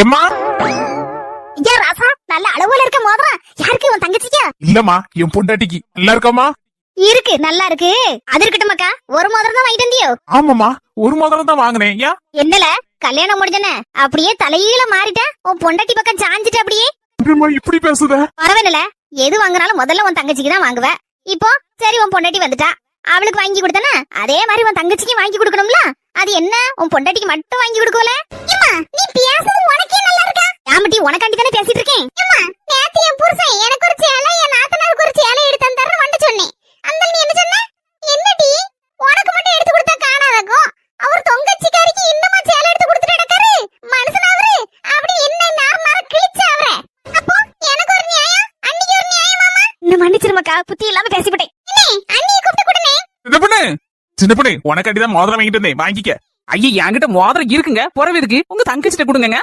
ஏம்மா ஐயா ராசா, நல்ல அளவுல இருக்க மோதிரம் யாருக்கு? உன் தங்கச்சிக்கா? இல்லம்மா, என் பொண்டாட்டிக்கு. நல்லா இருக்காமா? இருக்கு, நல்லா இருக்கு. அது இருக்கட்டுமாக்கா, ஒரு மோதிரம் தான் வாங்கிட்டு வந்தியோ? ஆமாமா, ஒரு மோதிரம் தான் வாங்கினேன். ஏன் என்னல கல்யாணம் முடிஞ்சன அப்படியே தலையில மாறிட்ட? உன் பொண்டாட்டி பக்கம் சாஞ்சிட்டு அப்படியே என்னம்மா இப்படி பேசுத? பரவாயில்ல, எது வாங்குனாலும் முதல்ல உன் தங்கச்சிக்கு தான் வாங்குவ. இப்போ சரி, உன் பொண்டாட்டி வந்துட்டா, அவளுக்கு வாங்கி கொடுத்தன, அதே மாதிரி உன் தங்கச்சிக்கு வாங்கி கொடுக்கணும்ல. அது என்ன, உன் பொண்டாட்டிக்கு மட்டும் வாங்கி கொடுக்கல? நீ பேசுறது உனக்கே நல்லா இருக்கா? யாமட்டி, உனக்காண்டி தானே பேசிட்டு இருக்கேன். நேத்து என் புருஷன் எனக்கு ஒரு சேலை, என் நாத்தனாருக்கு ஒரு சேலை எடுத்து தந்தாரு வந்து சொன்னேன். அந்த நீ என்ன சொன்ன? என்னடி உனக்கு மட்டும் எடுத்து கொடுத்தா காணாதக்கும், அவர் தொங்கச்சிக்காரிக்கு இன்னுமா சேலை எடுத்து கொடுத்துட்டு நடக்காரு? மனுஷன் அவரு அப்படி என்ன நார் கிழிச்சா அவர. அப்போ எனக்கு ஒரு நியாயம், அன்னைக்கு ஒரு நியாயம் மாமா. இந்த மன்னிச்சிருமாக்கா, புத்தி இல்லாம பேசிவிட்டேன். அண்ணியை கூப்பிட்டு கொடுனே. சின்ன பொண்ணு உனக்காண்டி தான் மோதிரம் வாங்கிட்டு வந்தேன், வாங்கிக்க. ஐயா, என்கிட்ட மோதிரம் இருக்குங்க, புறவு இருக்கு, உங்க தங்கச்சிட்ட கொடுங்க.